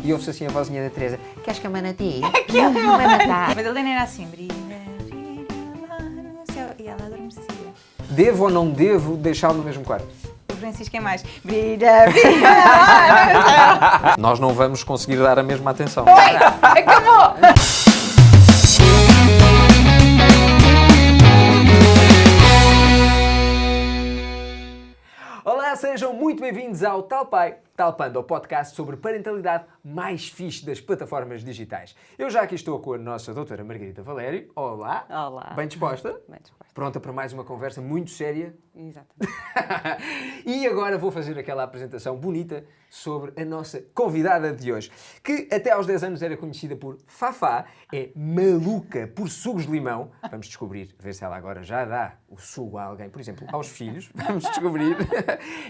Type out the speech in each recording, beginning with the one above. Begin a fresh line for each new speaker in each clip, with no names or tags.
e ouve-se assim a vozinha da Teresa. Queres que a mana ti?
Que é uma A Madalena era assim, brilha, brilha lá no céu, e ela adormecia.
Devo ou não devo deixá-lo no mesmo quarto?
O Francisco é mais, brilha, brilha lá no céu.
Nós não vamos conseguir dar a mesma atenção.
Oi, acabou!
Olá, sejam muito bem-vindos ao Tal Pai, Tal Panda, o podcast sobre parentalidade mais fixe das plataformas digitais. Eu já aqui estou com a nossa doutora Margarida Valério. Olá.
Olá.
Bem disposta?
Bem disposta.
Pronta para mais uma conversa muito séria?
Exatamente.
E agora vou fazer aquela apresentação bonita sobre a nossa convidada de hoje, que até aos 10 anos era conhecida por Fafá, é maluca por sugos de limão. Vamos descobrir, ver se ela agora já dá o sugo a alguém, por exemplo, aos filhos. Vamos descobrir.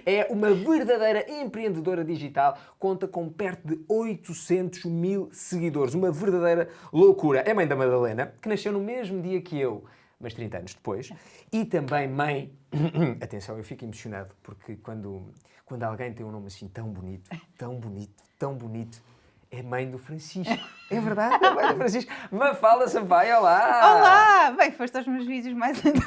É uma verdadeira empreendedora digital, conta com perto de 800 mil seguidores. Uma verdadeira loucura. É mãe da Madalena, que nasceu no mesmo dia que eu, mas 30 anos depois, e também mãe... Atenção, eu fico emocionado, porque quando alguém tem um nome assim tão bonito, é mãe do Francisco. É verdade, é mãe do Francisco. Mafalda Sampaio, olá!
Olá! Bem, foste aos meus vídeos mais antigos.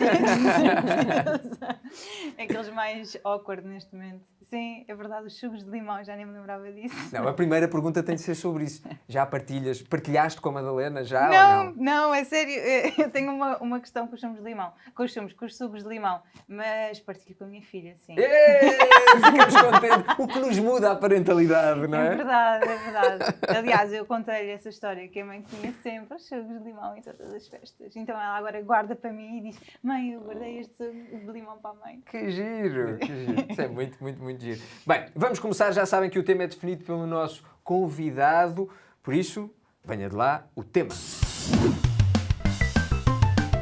Aqueles mais awkward neste momento. Sim, é verdade, os sugos de limão, já nem me lembrava disso.
Não, a primeira pergunta tem de ser sobre isso. Já partilhaste com a Madalena, já ou não?
Não, é sério, eu tenho uma questão com os sugos de limão, com os sugos de limão, mas partilho com a minha filha, sim.
Ficamos contentes. O que nos muda a parentalidade, não é?
É verdade, é verdade. Aliás, eu contei-lhe essa história que a mãe tinha sempre os sugos de limão em todas as festas. Então ela agora guarda para mim e diz: mãe, eu guardei este sugo de limão para a mãe.
Que giro, que giro. Isso é muito, muito, muito giro. Bem, vamos começar. Já sabem que o tema é definido pelo nosso convidado. Por isso, venha de lá o tema.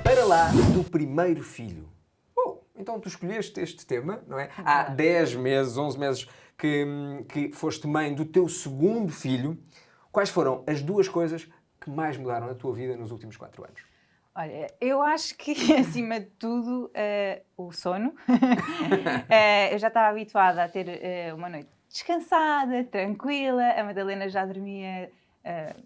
Para lá do primeiro filho. Então tu escolheste este tema, não é? Há 10 meses, 11 meses que foste mãe do teu segundo filho. Quais foram as duas coisas que mais mudaram a tua vida nos últimos 4 anos?
Olha, eu acho que, acima de tudo, o sono. Eu já estava habituada a ter uma noite descansada, tranquila. A Madalena já dormia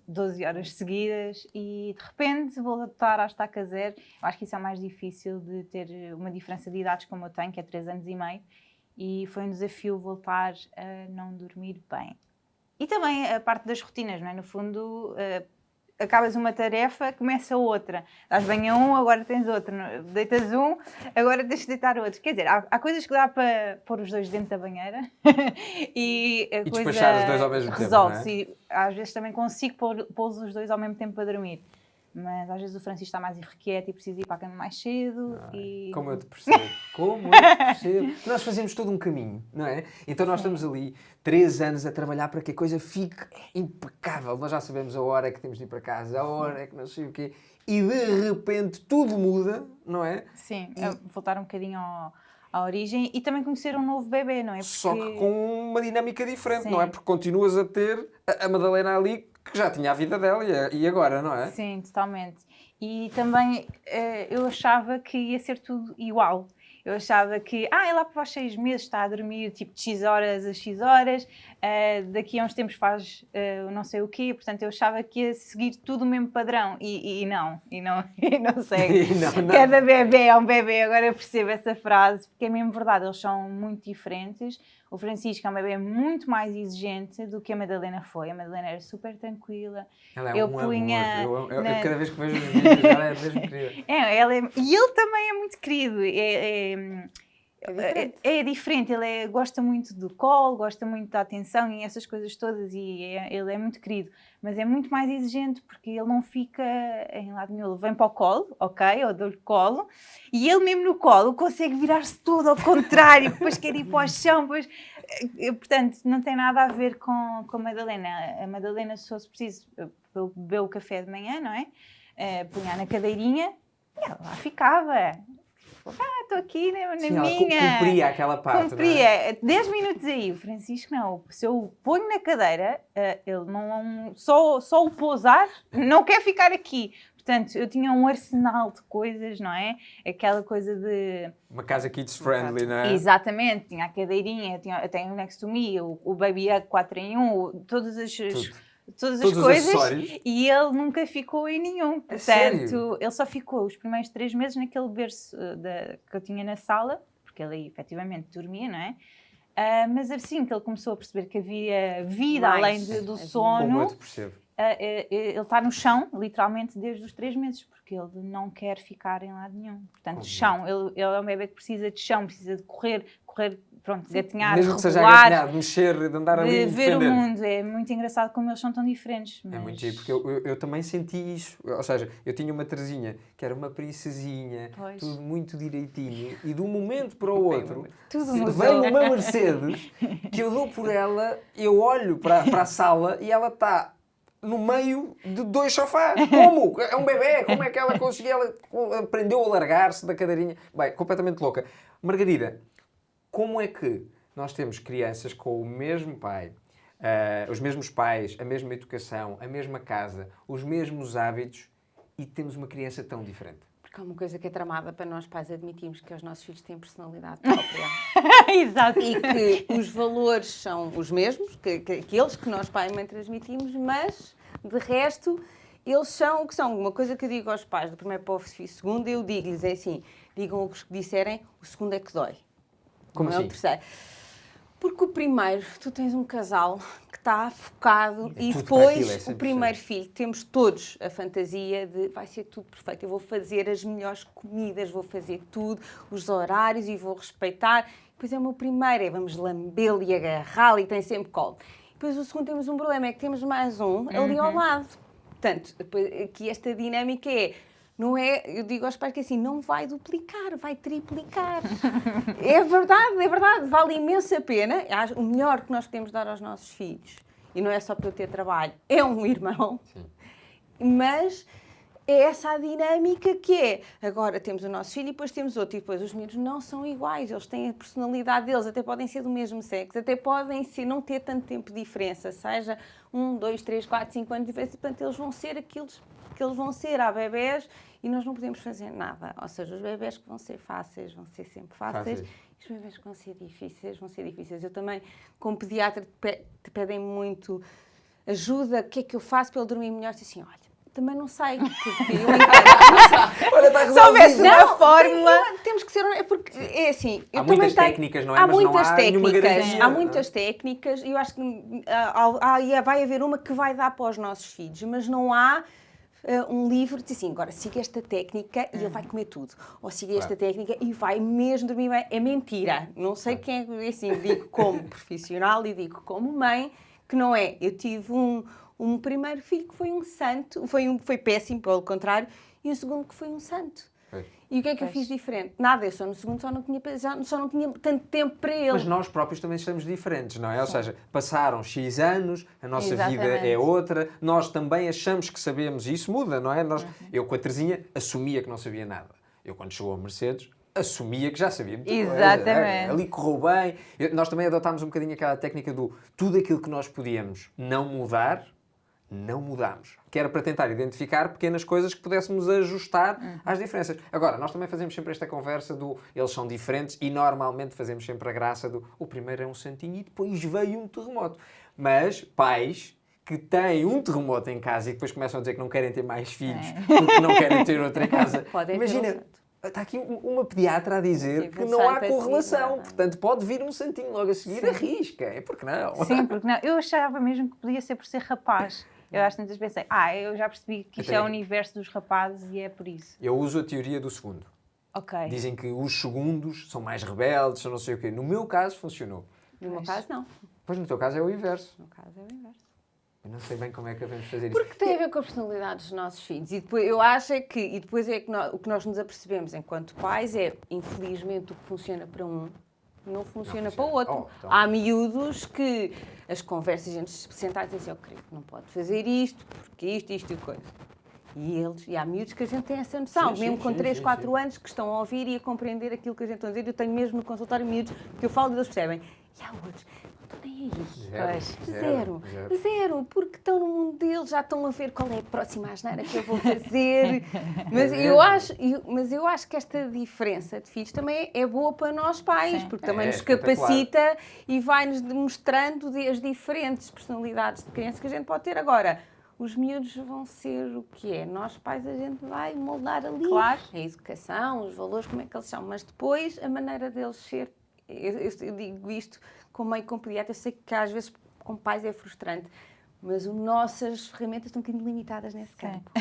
12 horas seguidas e, de repente, voltar à estaca zero. Eu acho que isso é o mais difícil de ter uma diferença de idades como eu tenho, que é 3 anos e meio. E foi um desafio voltar a não dormir bem. E também a parte das rotinas, não é? No fundo... acabas uma tarefa, começa outra. Dás banho a um, agora tens outro. Deitas um, agora tens de deitar outro. Quer dizer, há coisas que dá para pôr os dois dentro da banheira e a coisa
despachar os dois ao mesmo tempo,
resolve-se.
não é?
E às vezes também consigo pôr os dois ao mesmo tempo para dormir. Mas às vezes o Francisco está mais irrequieto e precisa ir para a cama mais cedo.
Como eu te percebo, como eu te percebo. Nós fazemos todo um caminho, não é? Então nós estamos ali 3 anos a trabalhar para que a coisa fique impecável. Nós já sabemos a hora que temos de ir para casa, a hora que não sei o quê. E de repente tudo muda, não é?
Sim, voltar um bocadinho à origem e também conhecer um novo bebê, não é? Porque...
Só que com uma dinâmica diferente,
Sim.
não é? Porque continuas a ter a Madalena ali, que já tinha a vida dela e agora, não é?
Sim, totalmente. E também eu achava que ia ser tudo igual. Eu achava que, ele lá para os 6 meses está a dormir tipo de X horas a X horas, daqui a uns tempos faz não sei o quê, portanto eu achava que ia seguir tudo o mesmo padrão e não segue.
não.
Cada bebê é um bebê, agora eu percebo essa frase, porque é mesmo verdade, eles são muito diferentes. O Francisco é um bebê muito mais exigente do que a Madalena foi. A Madalena era super tranquila.
Ela é
amor.
Eu cada vez que vejo os vídeos, ela é mesmo querida.
E ele também é muito querido. É diferente. Ele gosta muito do colo, gosta muito da atenção e essas coisas todas. E ele é muito querido. Mas é muito mais exigente porque ele não fica em lado nenhum. Ele vem para o colo, ok? Eu dou-lhe colo. E ele mesmo no colo consegue virar-se todo ao contrário. Depois quer ir para o chão. Depois... Portanto, não tem nada a ver com a Madalena. A Madalena, se fosse preciso, beber o café de manhã, não é? Punha na cadeirinha e ela lá ficava. Estou aqui na
Sim,
minha...
Ela cumpria aquela parte,
Cumpria.
não é?
10 minutos aí. O Francisco não. Se eu o ponho na cadeira, ele não... Só o pousar, não quer ficar aqui. Portanto, eu tinha um arsenal de coisas, não é? Aquela coisa de...
Uma casa kids friendly, não é?
Exatamente. Tinha a cadeirinha, eu tenho o Next to Me, o Baby Hug 4 em 1, todas as...
Tudo.
todas as
Todos os
coisas
acessórios?
e ele nunca ficou em nenhum. Portanto,
sério?
ele só ficou os primeiros 3 meses naquele berço que eu tinha na sala, porque ele aí efetivamente dormia, não é? Mas assim que ele começou a perceber que havia vida
Mais.
além do
Como
sono,
eu te percebo.
ele está no chão, literalmente, desde os 3 meses, porque ele não quer ficar em lado nenhum. Portanto,
Como?
chão. Ele é um bebê que precisa de chão, precisa de correr, pronto, gatinhar,
Mesmo que seja
rebolar,
gatinhado, mexer, de andar ali
de ver o
independente.
mundo. É muito engraçado como eles são tão diferentes.
É
Mas...
muito giro, porque eu também senti isso. Ou seja, eu tinha uma Terezinha que era uma princesinha,
Pois.
tudo muito direitinho, e de um momento para o outro
Tudo mudou.
vem uma Mercedes que eu dou por ela, eu olho para a sala e ela está no meio de 2 sofás. Como? É um bebê, como é que ela conseguiu? Ela aprendeu a largar-se da cadeirinha. Bem, completamente louca. Margarida, como é que nós temos crianças com o mesmo pai, os mesmos pais, a mesma educação, a mesma casa, os mesmos hábitos e temos uma criança tão diferente?
Porque há uma coisa que é tramada para nós pais admitirmos que os nossos filhos têm personalidade própria.
Exato.
E que os valores são os mesmos, que aqueles que nós pais e mãe transmitimos, mas, de resto, eles são o que são. Uma coisa que eu digo aos pais, do primeiro para o segundo, eu digo-lhes, é assim, digam o que disserem, o segundo é que dói.
Como
não é
assim?
o terceiro. Porque o primeiro, tu tens um casal que está focado
É
e
tudo para aquilo, é
depois o
100%.
primeiro filho, temos todos a fantasia de vai ser tudo perfeito, eu vou fazer as melhores comidas, vou fazer tudo, os horários e vou respeitar. Depois é o meu primeiro, vamos lambê-lo e agarrá-lo e tem sempre colo. Depois o segundo temos um problema, é que temos mais um ali ao lado. Portanto, depois, aqui esta dinâmica não é, eu digo aos pais que assim, não vai duplicar, vai triplicar. É verdade, vale imensa pena. O melhor que nós podemos dar aos nossos filhos, e não é só para eu ter trabalho, é um irmão.
Sim.
Mas é essa a dinâmica que é. Agora temos o nosso filho e depois temos outro. E depois os miúdos não são iguais, eles têm a personalidade deles, até podem ser do mesmo sexo, até podem ser, não ter tanto tempo de diferença, seja 1, 2, 3, 4, 5 anos de diferença. Portanto, eles vão ser aqueles que eles vão ser. Há bebés e nós não podemos fazer nada. Ou seja, os bebés que vão ser fáceis vão ser sempre fáceis. E os bebés que vão ser difíceis. Eu também, como pediatra, te pedem muito ajuda, o que é que eu faço para ele dormir melhor? Eu disse assim, olha, também não sei, porque eu
Olha, está
Se houvesse
resolvido.
uma fórmula...
temos que ser honestos, porque é assim...
Há muitas técnicas, não é?
Há
Mas não
muitas
há nenhuma
técnicas,
garantia,
há
não é?
muitas técnicas, e eu acho que vai haver uma que vai dar para os nossos filhos, mas não há um livro que diz assim, agora siga esta técnica e ele vai comer tudo, ou siga esta técnica e vai mesmo dormir bem. É mentira, não sei quem é que assim, digo como profissional e digo como mãe, que não é. Eu tive um primeiro filho que foi um santo, foi péssimo, pelo contrário, e um segundo que foi um santo.
Pois.
E o que é que eu fiz diferente? Nada, eu só no segundo só não tinha tanto tempo para ele.
Mas nós próprios também estamos diferentes, não é? Ou seja, passaram X anos, a nossa vida
Exatamente.
é outra, nós também achamos que sabemos e isso muda, não é? Eu com a Terezinha assumia que não sabia nada. Eu quando chegou a Mercedes assumia que já sabia muita coisa.
Exatamente.
Ali correu bem. Nós também adotámos um bocadinho aquela técnica do tudo aquilo que nós podíamos não mudar, não mudámos. Que era para tentar identificar pequenas coisas que pudéssemos ajustar às diferenças. Agora, nós também fazemos sempre esta conversa do eles são diferentes e normalmente fazemos sempre a graça do o primeiro é um santinho e depois veio um terremoto. Mas pais que têm um terremoto em casa e depois começam a dizer que não querem ter mais filhos porque não querem ter outra em casa.
Podem ter um
Imagina,
santo.
está aqui uma pediatra a dizer
Tive
que
um
não há
santo
correlação.
assim, não.
Portanto, pode vir um santinho logo a seguir, arrisca. É porque não.
Sim, porque não. Eu achava mesmo que podia ser por ser rapaz. Eu às tantas pensei, eu já percebi que isto
Até
é o
aí.
universo dos rapazes e é por isso.
Eu uso a teoria do segundo.
Ok.
Dizem que os segundos são mais rebeldes, são não sei o quê. No meu caso, funcionou.
No meu caso, não.
Pois no teu caso é o inverso.
No meu caso, é o inverso.
Eu não sei bem como é que devemos fazer isso.
Porque tem a ver com a personalidade dos nossos filhos. E depois, eu acho que, e depois é que o que nós nos apercebemos enquanto pais é, infelizmente, o que funciona para um não funciona para o outro.
Oh, então.
Há miúdos que as conversas, a gente se sentar e dizer assim, eu creio que não pode fazer isto, porque isto e coisa. E há miúdos que a gente tem essa noção,
Sim,
mesmo
sim,
com
sim,
3,
sim,
4
sim.
anos, que estão a ouvir e a compreender aquilo que a gente está a dizer. Eu tenho mesmo no consultório miúdos que eu falo e eles percebem. E há outros, não nem aí.
Pois.
Zero, porque estão no mundo deles, já estão a ver qual é a próxima asneira que eu vou fazer. Mas eu acho que esta diferença de filhos também é boa para nós pais,
Sim.
porque também nos
espetacular.
capacita e vai-nos demonstrando as diferentes personalidades de criança que a gente pode ter. Agora, os miúdos vão ser o que é. Nós pais a gente vai moldar ali
Claro.
a educação, os valores, como é que eles são. Mas depois a maneira deles ser, eu digo isto com meio com pediatra, eu sei que às vezes com pais é frustrante, mas as nossas ferramentas estão um bocadinho limitadas nesse campo.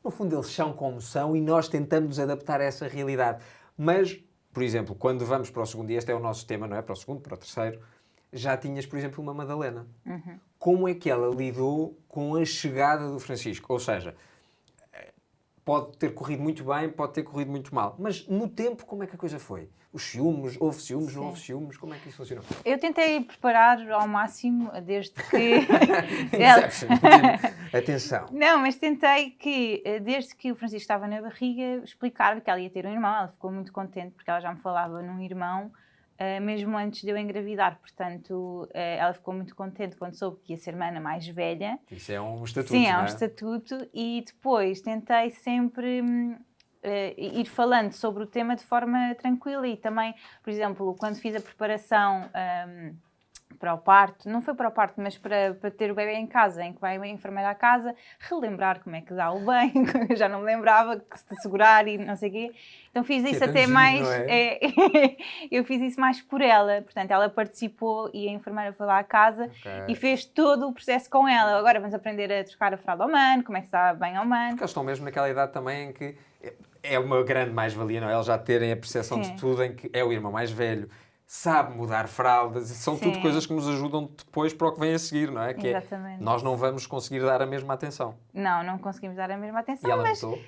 No fundo, eles são como são e nós tentamos nos adaptar a essa realidade. Mas, por exemplo, quando vamos para o segundo, e este é o nosso tema, não é? Para o segundo, para o terceiro, já tinhas, por exemplo, uma Madalena. Como é que ela lidou com a chegada do Francisco? Ou seja, pode ter corrido muito bem, pode ter corrido muito mal. Mas no tempo, como é que a coisa foi? Os ciúmes, houve ciúmes, não houve ciúmes? Como é que isso funcionou?
Eu tentei preparar ao máximo, desde que...
Inception. Atenção.
Não, mas tentei que, desde que o Francisco estava na barriga, explicar-lhe que ela ia ter um irmão. Ela ficou muito contente porque ela já me falava num irmão, mesmo antes de eu engravidar. Portanto, ela ficou muito contente quando soube que ia ser mana mais velha.
Isso é um estatuto,
Sim, é
não
um
é?
estatuto. E depois tentei sempre ir falando sobre o tema de forma tranquila. E também, por exemplo, quando fiz a preparação para o parto, não foi para o parto, mas para ter o bebê em casa, em que vai a enfermeira à casa, relembrar como é que dá o banho, eu já não me lembrava, que se segurar e não sei o quê. Então fiz isso
tão
até
giro,
mais...
não
eu fiz isso mais por ela. Portanto, ela participou e a enfermeira foi lá à casa e fez todo o processo com ela. Agora vamos aprender a trocar a fralda ao mano, como é que se dá bem ao mano.
Porque eles estão mesmo naquela idade também em que é uma grande mais-valia, não é? Eles já terem a percepção de tudo, em que é o irmão mais velho, sabe mudar fraldas, e são tudo coisas que nos ajudam depois para o que vem a seguir, não é? Que
Exatamente.
nós não vamos conseguir dar a mesma atenção.
Não conseguimos dar a mesma atenção,
E ela
mas
notou?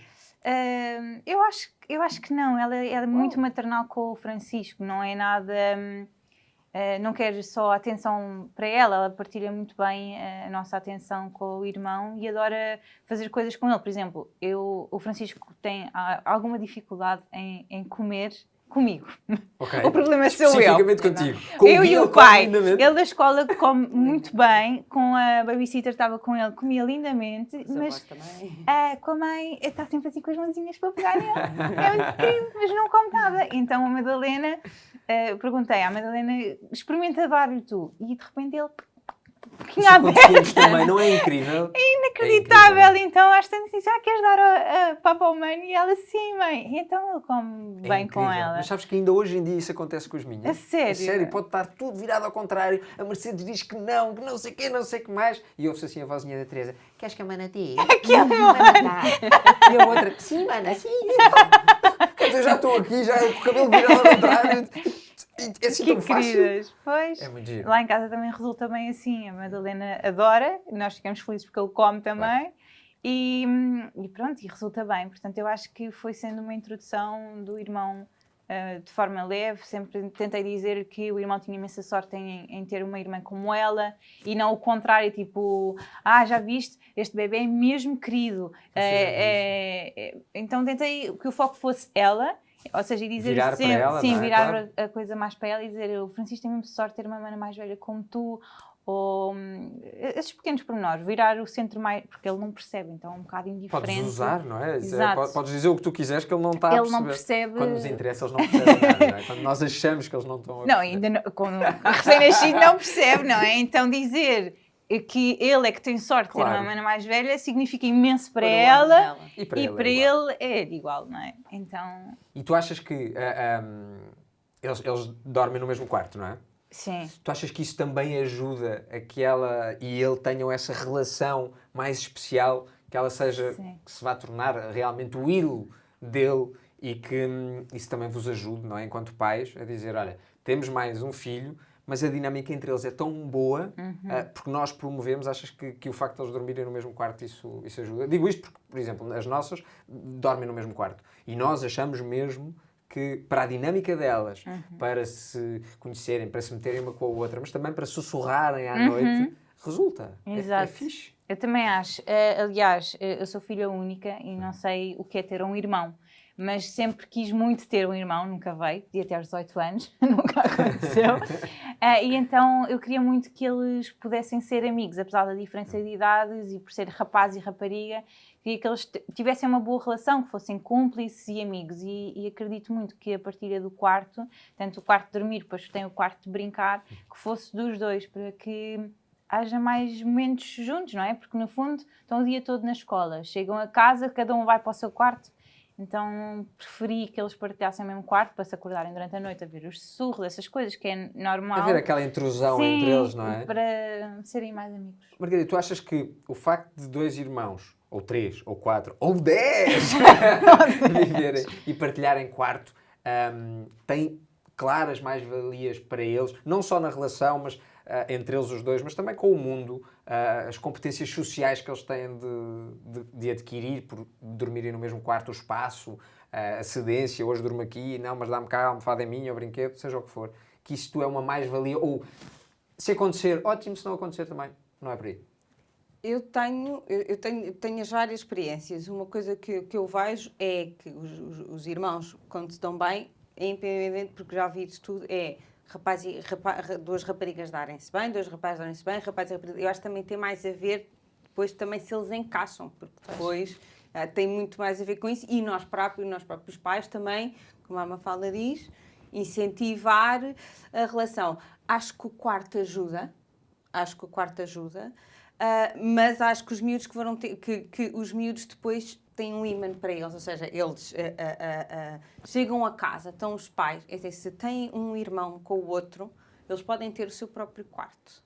eu acho que não. Ela é muito maternal com o Francisco, não é nada... não quer só atenção para ela partilha muito bem a nossa atenção com o irmão e adora fazer coisas com ele. Por exemplo, o Francisco tem alguma dificuldade em comer comigo.
Okay.
O problema sou eu.
Especificamente contigo.
Eu e o pai.
Lindamente.
Ele da escola come muito bem, com a babysitter estava com ele, comia lindamente, mas com a mãe está sempre assim com as mãozinhas para pegar nele. É muito querido, mas não come nada. Então a Madalena, perguntei à Madalena, experimenta dar-lhe tu. E de repente ele...
também, não é incrível?
É inacreditável. Então às tantas disse, queres dar a papa ao mano? E ela, sim, mãe. Então ele come bem com ela.
Mas sabes que ainda hoje em dia isso acontece com as minhas?
A sério?
A sério, pode estar tudo virado ao contrário. A Mercedes diz que não sei o quê, não sei o que mais. E ouve-se assim a vozinha da Teresa, queres que a mana dê?
Que amor!
E a outra, sim, mana, sim. Quer dizer, já estou aqui, já com o cabelo virado ao contrário. É assim tão fácil.
Queridas. Pois,
é muito giro.
Lá em casa também resulta bem assim. A Madalena adora, nós ficamos felizes porque ele come também. E pronto, e resulta bem. Portanto, eu acho que foi sendo uma introdução do irmão de forma leve. Sempre tentei dizer que o irmão tinha imensa sorte em ter uma irmã como ela e não o contrário, tipo, já viste, este bebê é mesmo querido. Então tentei que o foco fosse ela. Ou seja, dizer
virar
sempre,
para ela,
sim,
não é?
virar
Claro.
a coisa mais para ela e dizer o Francisco tem mesmo sorte de ter uma mana mais velha como tu, ou esses pequenos pormenores, virar o centro mais, porque ele não percebe, então é um bocado indiferente.
Podes usar, não é?
Exato.
Podes dizer o que tu quiseres que ele não está a perceber.
Ele não percebe.
Quando nos interessa, eles não percebem nada, não é? Quando nós achamos que eles não estão a perceber.
Não, ainda não, quando o recém-nascido não percebe, não é? Então dizer que ele é que tem sorte de ter uma mana mais velha significa imenso para ela
e para
ele é igual, não é? Então...
E tu achas que eles dormem no mesmo quarto, não é?
Sim.
Tu achas que isso também ajuda a que ela e ele tenham essa relação mais especial, que ela seja, que se vá tornar realmente o ídolo dele e que isso também vos ajude, não é? Enquanto pais, a dizer, olha, temos mais um filho, mas a dinâmica entre eles é tão boa, porque nós promovemos, achas que o facto de eles dormirem no mesmo quarto, isso ajuda? Digo isto porque, por exemplo, as nossas dormem no mesmo quarto. E nós achamos mesmo que, para a dinâmica delas, para se conhecerem, para se meterem uma com a outra, mas também para sussurrarem à noite, resulta. É fixe.
Eu também acho. Aliás, eu sou filha única e não sei o que é ter um irmão. mas sempre quis muito ter um irmão, nunca veio, podia ter aos 18 anos, nunca aconteceu. E então eu queria muito que eles pudessem ser amigos, apesar da diferença de idades e por ser rapaz e rapariga, queria que eles tivessem uma boa relação, que fossem cúmplices e amigos. E acredito muito que a partir do quarto, tanto o quarto de dormir, depois tem o quarto de brincar, que fosse dos dois, para que haja mais momentos juntos, não é? Porque no fundo estão o dia todo na escola, chegam a casa, cada um vai para o seu quarto, então preferi que eles partilhassem o mesmo quarto para se acordarem durante a noite a ver os sussurros, essas coisas que é normal.
Haver aquela intrusão
Sim,
entre eles, não é?
Para serem mais amigos.
Margarida, tu achas que o facto de 2 irmãos, ou 3, ou 4, ou 10 viverem e partilharem quarto, tem claras mais-valias para eles, não só na relação, mas entre eles os dois, mas também com o mundo, as competências sociais que eles têm de adquirir por dormirem no mesmo quarto, o espaço, a cedência, hoje durmo aqui, não, mas dá-me cá, a almofada é minha, o brinquedo, seja o que for, que isto é uma mais-valia, ou se acontecer, ótimo, se não acontecer também, não é por aí.
Eu tenho as várias experiências. Uma coisa que eu vejo é que os irmãos, quando se dão bem, é independente, porque já vi isso tudo, é duas raparigas darem-se bem, 2 rapazes darem-se bem, rapazes e raparigas. Eu acho que também tem mais a ver depois também se eles encaixam, porque depois tem muito mais a ver com isso. E nós próprios pais também, como a Mafalda diz, incentivar a relação. Acho que o quarto ajuda. Mas acho que os miúdos que os miúdos depois têm um ímã para eles, ou seja, eles chegam a casa, estão os pais, se têm um irmão com o outro, eles podem ter o seu próprio quarto.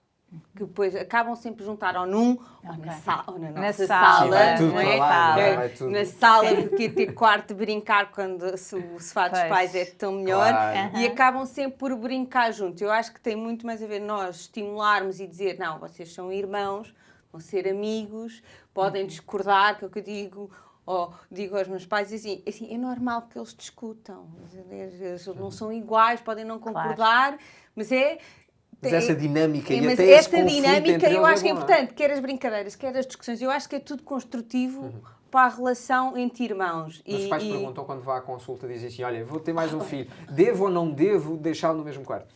Que depois acabam sempre juntar ou num, ou na sala, ou na nossa sala.
Sim, vai tudo para lá, vai tudo.
Na sala, porque ter quarto de brincar quando o sofá dos pais é tão melhor.
Claro.
E acabam sempre por brincar juntos. Eu acho que tem muito mais a ver nós estimularmos e dizer, não, vocês são irmãos, vão ser amigos, podem discordar, que é o que eu digo, ou digo aos meus pais, assim, é normal que eles discutam. Eles não são iguais, podem não concordar, mas
Mas essa dinâmica e
mas
até esse
esta
conflito
dinâmica
entre
eu
eles
acho que é
bom, não
importante, quer as brincadeiras, quer as discussões, eu acho que é tudo construtivo para a relação entre irmãos.
Mas os pais perguntam quando vá à consulta, dizem assim, olha, vou ter mais um filho, devo ou não devo deixá-lo no mesmo quarto?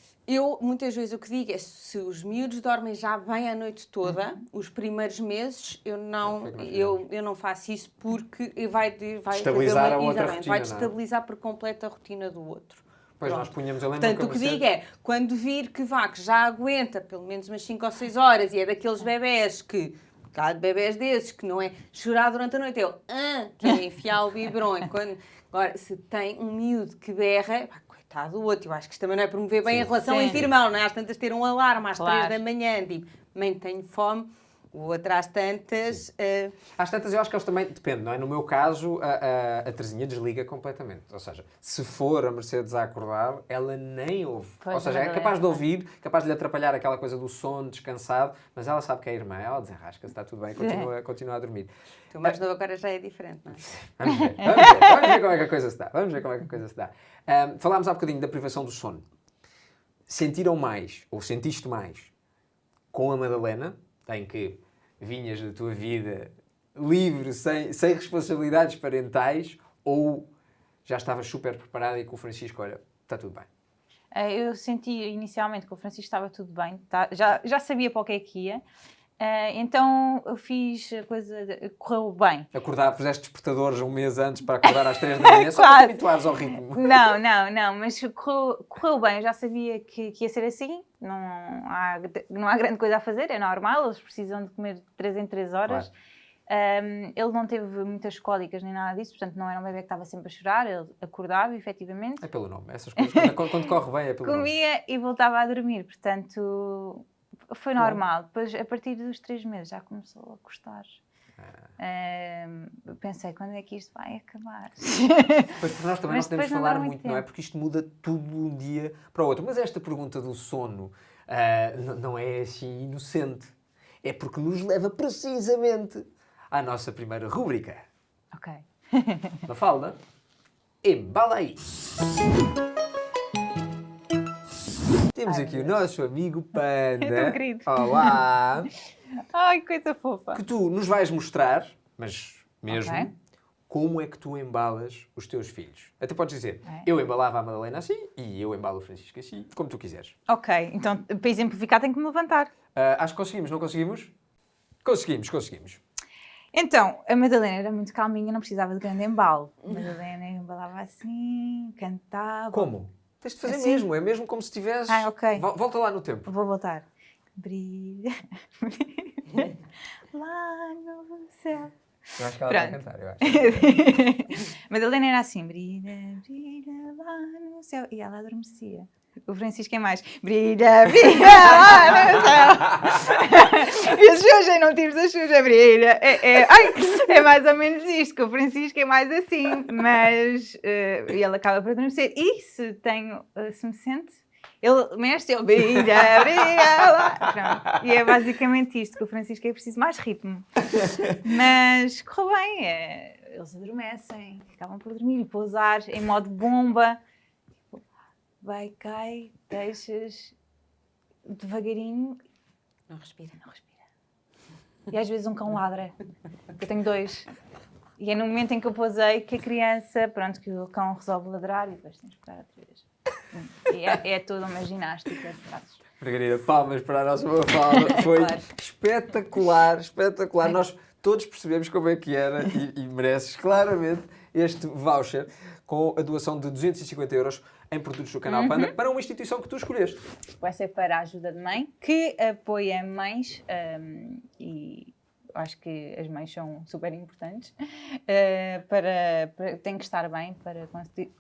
Muitas vezes o que digo é, se os miúdos dormem já bem a noite toda, os primeiros meses, eu não faço isso porque vai
destabilizar a outra rotina,
vai destabilizar por completo a rotina do outro.
Pois nós punhamos, eu lembro.
Portanto, o que digo é, quando vir que já aguenta pelo menos umas 5 ou 6 horas e é daqueles bebés que, há bebés desses, que não é chorar durante a noite, que é enfiar o biberon. Agora, se tem um miúdo que berra, coitado do outro, eu acho que isto também não é promover bem a relação entre irmãos, não é? Às tantas ter um alarme às 3 da manhã, tipo, mãe, tenho fome. O outro às tantas...
Às tantas eu acho que eles também... Depende, não é? No meu caso, a Terezinha desliga completamente. Ou seja, se for a Mercedes a acordar, ela nem ouve.
Pois,
ou seja, é capaz de ouvir, capaz de lhe atrapalhar aquela coisa do sono, descansado, mas ela sabe que é a irmã, ela desenrasca-se, está tudo bem, continua a dormir.
O mais novo agora já é diferente, não é?
Vamos ver como é que a coisa se dá. Falámos há bocadinho da privação do sono. Sentiram mais, ou sentiste mais, com a Madalena, em que vinhas da tua vida livre, sem responsabilidades parentais, ou já estavas super preparada e com o Francisco, olha, está tudo bem?
Eu senti inicialmente que o Francisco estava tudo bem, já sabia para o que é que ia, então eu fiz a coisa, correu bem.
Puseste despertadores um mês antes para acordar às 3 da manhã, só para te habituares ao ritmo.
Não, mas correu bem, eu já sabia que ia ser assim, não há grande coisa a fazer, é normal, eles precisam de comer 3 em 3 horas. Claro. Ele não teve muitas cólicas nem nada disso, portanto não era um bebê que estava sempre a chorar, ele acordava efetivamente.
É pelo nome, essas coisas, quando corre bem é pelo nome.
Comia e voltava a dormir, portanto foi normal. Depois, a partir dos 3 meses já começou a custar. Pensei, quando é que isto vai acabar?
Pois, porque nós também não podemos falar muito, não é? Porque isto muda tudo de um dia para o outro. Mas esta pergunta do sono não é assim inocente. É porque nos leva precisamente à nossa primeira rúbrica.
Ok.
Mafalda, embala aí! Temos aqui o nosso amigo Panda.
É tão querido.
Olá!
Ai, que coisa fofa.
Que tu nos vais mostrar, mas mesmo, como é que tu embalas os teus filhos. Até podes dizer,
É.
eu embalava a Madalena assim e eu embalo o Francisco assim, como tu quiseres.
Ok, então para exemplificar tenho que me levantar.
Acho que conseguimos, não conseguimos? Conseguimos.
Então, a Madalena era muito calminha, não precisava de grande embalo. A Madalena embalava assim, cantava.
Como? Tens de fazer
Assim?
mesmo, é mesmo como se tivesse...
Ok.
Volta lá no tempo.
Vou voltar. Brilha, brilha lá no céu.
Eu acho que ela
Pronto.
vai cantar, eu acho.
Madalena era assim, brilha, brilha lá no céu. E ela adormecia. O Francisco é mais, brilha, brilha lá no céu. E a Xuxa, não tires a Xuxa, brilha. É mais ou menos isto, que o Francisco é mais assim. Mas, e ele acaba por adormecer. E se me sente, ele mexe, ele brilha, brilha lá. Pronto. E é basicamente isto, que o Francisco é preciso mais ritmo. Mas correu bem, eles adormecem, acabam por dormir e pousar em modo bomba. Vai, cai, deixas devagarinho.
Não respira.
Não respira. E às vezes um cão ladra. Eu tenho 2. E é no momento em que eu pousei que a criança, pronto, que o cão resolve ladrar e depois tens que esperar outra vez. E é toda uma ginástica de braços.
Margarida, palmas para a nossa Mafalda. Foi
Claro.
espetacular. Nós todos percebemos como é que era e mereces claramente este voucher com a doação de 250 € em produtos do Canal Panda para uma instituição que tu escolheste.
Vai ser para a ajuda de mãe, que apoia mães e acho que as mães são super importantes. Tem que estar bem para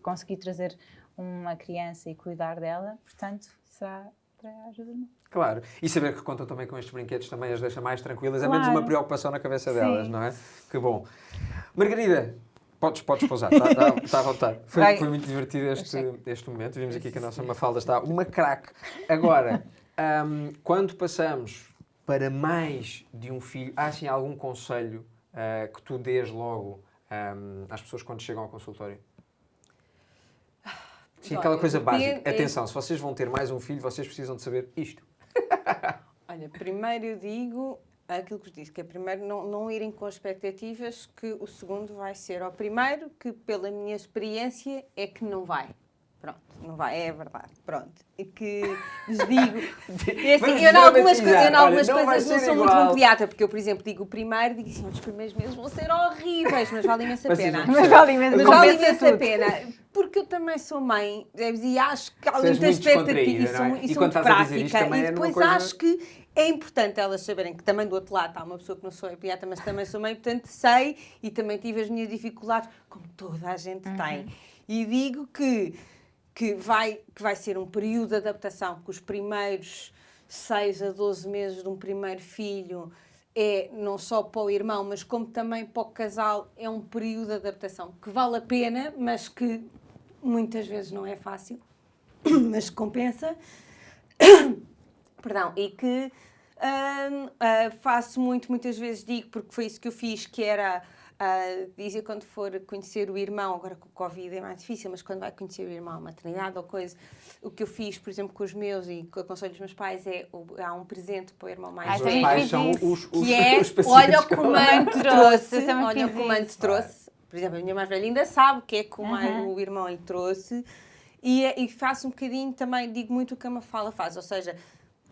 conseguir trazer uma criança e cuidar dela. Portanto, será para a ajuda de mãe.
Claro. E saber que contam também com estes brinquedos também as deixa mais tranquilas. É
Claro.
menos uma preocupação na cabeça
Sim.
delas, não é? Que bom. Margarida, podes pousar, está à vontade. Foi muito divertido este momento. Vimos aqui que a nossa Mafalda está uma craque. Agora, quando passamos para mais de um filho, há assim algum conselho que tu dês logo às pessoas quando chegam ao consultório? Sim, aquela coisa básica. Atenção, se vocês vão ter mais um filho, vocês precisam de saber isto.
Olha, primeiro eu digo aquilo que vos disse, que é primeiro não irem com expectativas que o segundo vai ser ao primeiro, que pela minha experiência é que não vai. Pronto, não vai, é verdade. Pronto. E que lhes digo. É assim, eu em algumas coisas não sou muito bom pediatra, porque eu, por exemplo, digo o primeiro, digo assim, os primeiros meses vão ser horríveis, mas vale imensa pena.
Mas vale imensa
pena. Porque eu também sou mãe, e acho que há muita
muito
expectativa e
descontraída, não é?
sou
E quando
muito
estás a dizer isto
prática.
também
E
é numa
depois
coisa-
acho que é importante elas saberem que também do outro lado está uma pessoa que não sou pediatra, mas também sou mãe, portanto sei e também tive as minhas dificuldades, como toda a gente tem. E digo que vai ser um período de adaptação, que os primeiros 6 a 12 meses de um primeiro filho é não só para o irmão, mas como também para o casal, é um período de adaptação que vale a pena, mas que muitas vezes não é fácil, mas compensa. Perdão, e que faço muitas vezes digo, porque foi isso que eu fiz, que era dizer quando for conhecer o irmão, agora com o Covid é mais difícil, mas quando vai conhecer o irmão, maternidade ou coisa, o que eu fiz, por exemplo, com os meus e que aconselho os meus pais há um presente para o irmão mais
Os
velho.
meus pais são os
Que é,
pacientes
olha o
que-
que o mãe te trouxe,
Eu também
olha o
fiz
que o mãe te trouxe. Por exemplo, a minha mais velha ainda sabe o que é que o irmão lhe trouxe. E faço um bocadinho também, digo muito o que a Mafalda faz, ou seja,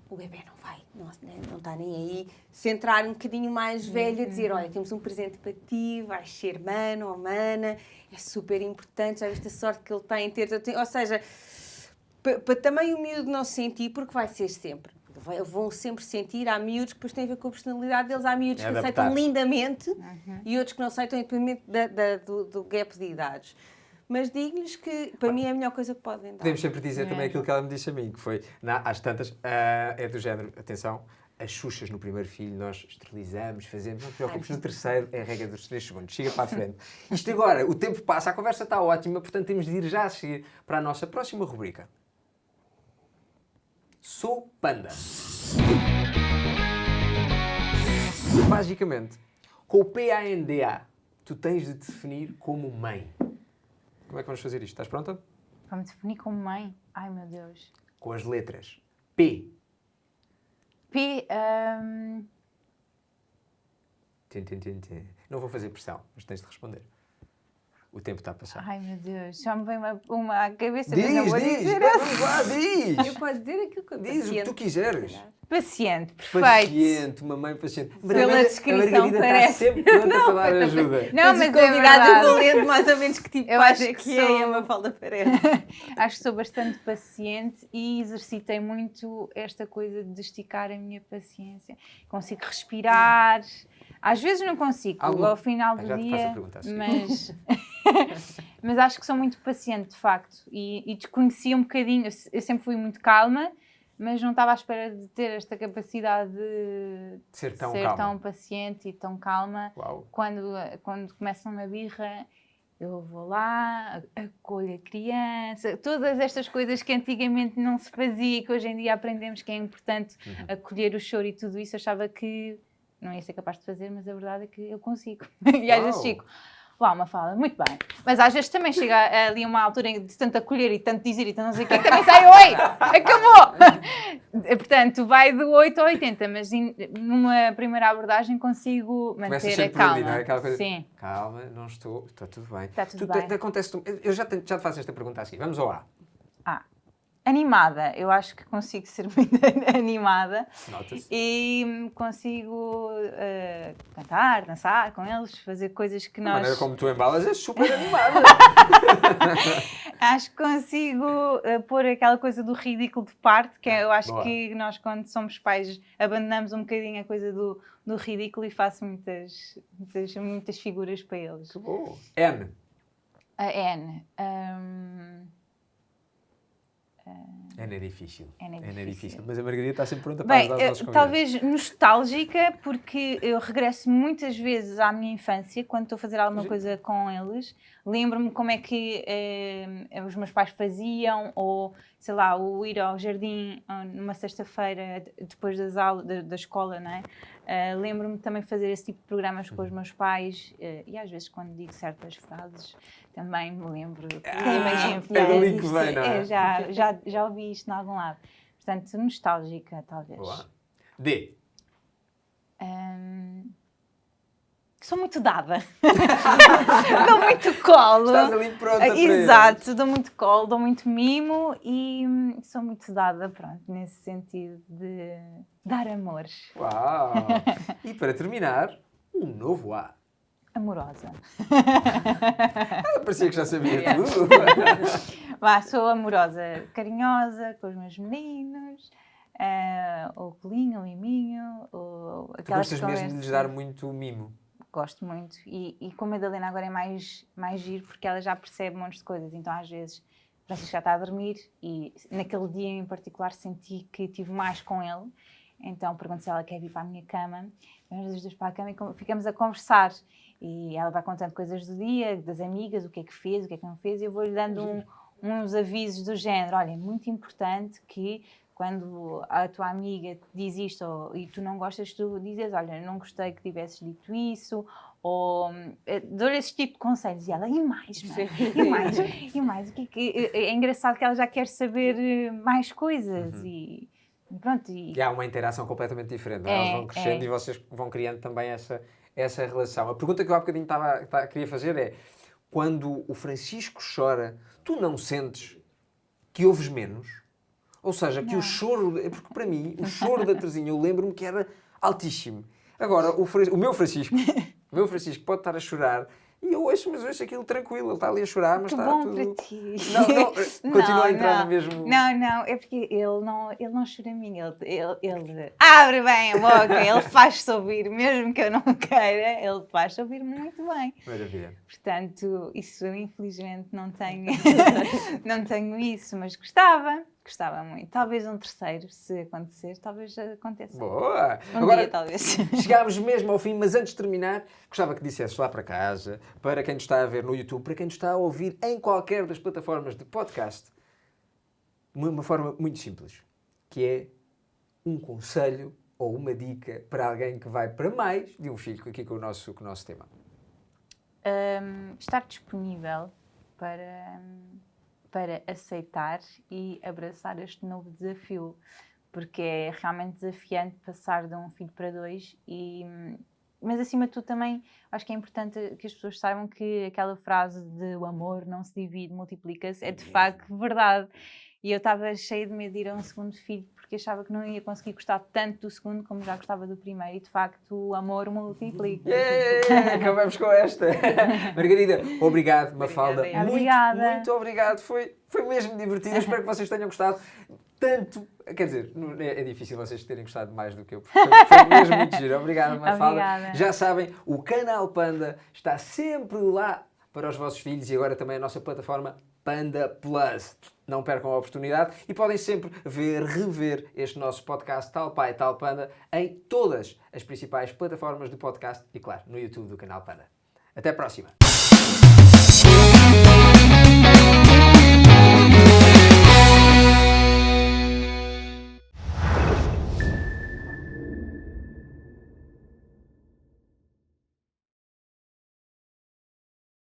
o bebê não vai, não está nem aí, centrar um bocadinho mais velha, dizer, olha, temos um presente para ti, vais ser mano ou mana, é super importante, já viste a sorte que ele tem em ter, ou seja, para também o miúdo não se sentir, porque vai ser sempre. Vão sempre sentir, há miúdos que depois têm a ver com a personalidade deles, há miúdos que
adaptar.
aceitam lindamente e outros que não aceitam, independente do gap de idades. Mas digo-lhes que, para mim, é a melhor coisa que podem dar.
Podemos sempre dizer também aquilo que ela me disse a mim, que foi, às tantas, é do género, atenção, as xuxas no primeiro filho nós esterilizamos, fazemos, não te preocupes, no terceiro é a regra dos 3 segundos, chega para a frente. Isto agora, o tempo passa, a conversa está ótima, portanto temos de ir já a seguir para a nossa próxima rubrica. Sou panda. Basicamente, com o PANDA, tu tens de te definir como mãe. Como é que vamos fazer isto? Estás pronta?
Vamos definir como mãe. Ai, meu Deus.
Com as letras P.
P.
Tin, tin, tin, tin. Não vou fazer pressão, mas tens de responder. o tempo está a passar.
Ai, meu Deus, já me vem uma à cabeça.
Diz,
mas não vou dizer
vamos lá, diz!
Eu posso dizer aquilo que eu
Diz o que tu quiseres.
Paciente, perfeito.
Paciente, uma mãe paciente.
Pela descrição
a Margarida
parece.
está sempre pronta para dar ajuda.
Não, mas
os
é
convidados eu vou
verdade.
lendo mais ou menos que tipo
Eu
de
acho
página
que
que é e
sou-
a Mafalda parece.
Acho que sou bastante paciente e exercitei muito esta coisa de esticar a minha paciência. Consigo respirar. Às vezes não consigo, ao final do
Já te faço a
dia,
pergunta a seguir.
mas acho que sou muito paciente, de facto. E desconhecia um bocadinho. Eu sempre fui muito calma, mas não estava à espera de ter esta capacidade de
Ser tão
ser
calma.
tão paciente e tão calma.
Uau.
Quando começa uma birra, eu vou lá, acolho a criança, todas estas coisas que antigamente não se fazia e que hoje em dia aprendemos que é importante acolher o choro e tudo isso, achava que não ia ser capaz de fazer, mas a verdade é que eu consigo. E às vezes
Uau.
fico, uau, Mafalda, muito bem. Mas às vezes também chega ali uma altura de tanto acolher e tanto dizer e tanto não sei o que também sai, oi, acabou! Portanto, vai do 8 ao 80, mas numa primeira abordagem consigo
Começas
manter a
sempre por ali,
calma.
não é? Aquela coisa,
Sim.
calma, não estou, está tudo bem.
Está tudo bem.
Acontece, eu já te faço esta pergunta a seguir. Vamos ao A.
Animada, eu acho que consigo ser muito animada
Nota-se.
e consigo cantar, dançar com eles, fazer coisas que
A
nós...
maneira como tu embalas é super animada.
Acho que consigo pôr aquela coisa do ridículo de parte, que eu acho
Boa.
que nós, quando somos pais, abandonamos um bocadinho a coisa do ridículo e faço muitas figuras para eles.
Que bom. N.
A N.
N é difícil.
N é
N é
difícil.
difícil. Mas a Margarida está sempre pronta para
Bem,
ajudar os nossos convidados.
talvez nostálgica, porque eu regresso muitas vezes à minha infância, quando estou a fazer alguma coisa com eles. Lembro-me como é que os meus pais faziam, ou, sei lá, o ir ao jardim numa sexta-feira, depois das aulas, da escola, não é? Lembro-me também de fazer esse tipo de programas com os meus pais, e às vezes quando digo certas frases, também me lembro. Imagino,
é dali que vem, não é?
já ouvi isto em algum lado. Portanto, nostálgica, talvez.
Boa. D.
Sou muito dada. Dou muito colo.
Estás ali pronta para
Exato, dou muito colo, dou muito mimo e sou muito dada, pronto, nesse sentido de dar amores.
Uau! E para terminar, um novo A.
Amorosa.
Parecia que já sabia
Yeah.
tudo.
Sou amorosa, carinhosa com os meus meninos, o colinho, o miminho,
Tu
aquelas
gostas mesmo de lhes
conversas.
dar muito mimo.
Gosto muito. E com a Madalena agora é mais giro porque ela já percebe montes de coisas. Então, às vezes, o Francisco já está a dormir e naquele dia em particular senti que tive mais com ele. Então, pergunto se ela quer vir para a minha cama. Vamos os dois para a cama e ficamos a conversar. E ela vai contando coisas do dia, das amigas, o que é que fez, o que é que não fez. E eu vou-lhe dando uns avisos do género. Olha, é muito importante que quando a tua amiga te diz isto e tu não gostas, tu dizes, olha, não gostei que tivesses dito isso, ou dou-lhe esse tipo de conselhos. E ela, e mais, mãe? E mais? E mais? O que é engraçado que ela já quer saber mais coisas e pronto.
E há uma interação completamente diferente. Não é? Elas vão crescendo e vocês vão criando também essa relação. A pergunta que eu há bocadinho queria fazer é, quando o Francisco chora, tu não sentes que ouves menos? Ou seja, que o choro... Porque para mim, o choro da Terezinha, eu lembro-me que era altíssimo. Agora, o meu Francisco pode estar a chorar e eu ouço aquilo tranquilo. Ele está ali a chorar, mas
Que
está
bom
tudo...
para ti.
Não, continua a entrar
não.
no mesmo...
Não, é porque ele não choraminga, ele abre bem a boca, ele faz-se ouvir, mesmo que eu não queira, ele faz-se ouvir muito bem.
Maravilha.
Portanto, isso eu infelizmente não tenho, não tenho isso, mas gostava muito. Talvez um terceiro, se acontecer, talvez aconteça.
Boa!
Dia, talvez.
Chegámos mesmo ao fim, mas antes de terminar, gostava que dissesses lá para casa, para quem nos está a ver no YouTube, para quem nos está a ouvir em qualquer das plataformas de podcast, uma forma muito simples, que é um conselho ou uma dica para alguém que vai para mais de um filho, aqui com o nosso tema.
Estar disponível para aceitar e abraçar este novo desafio, porque é realmente desafiante passar de um filho para dois e mas acima de tudo também acho que é importante que as pessoas saibam que aquela frase de o amor não se divide, multiplica-se, é de facto verdade. E eu estava cheia de medo de ir a um segundo filho, porque achava que não ia conseguir gostar tanto do segundo como já gostava do primeiro. E de facto o amor multiplica.
Acabamos com esta. Margarida, obrigado, Mafalda.
Obrigada.
Muito obrigado. Foi mesmo divertido. Eu espero que vocês tenham gostado. Tanto, quer dizer, é difícil vocês terem gostado mais do que eu. Foi mesmo muito giro. Obrigado, Mafalda.
Obrigada.
Já sabem, o canal Panda está sempre lá para os vossos filhos e agora também a nossa plataforma Panda Plus. Não percam a oportunidade e podem sempre rever este nosso podcast Tal Pai, Tal Panda em todas as principais plataformas de podcast e, claro, no YouTube do canal Panda. Até a próxima!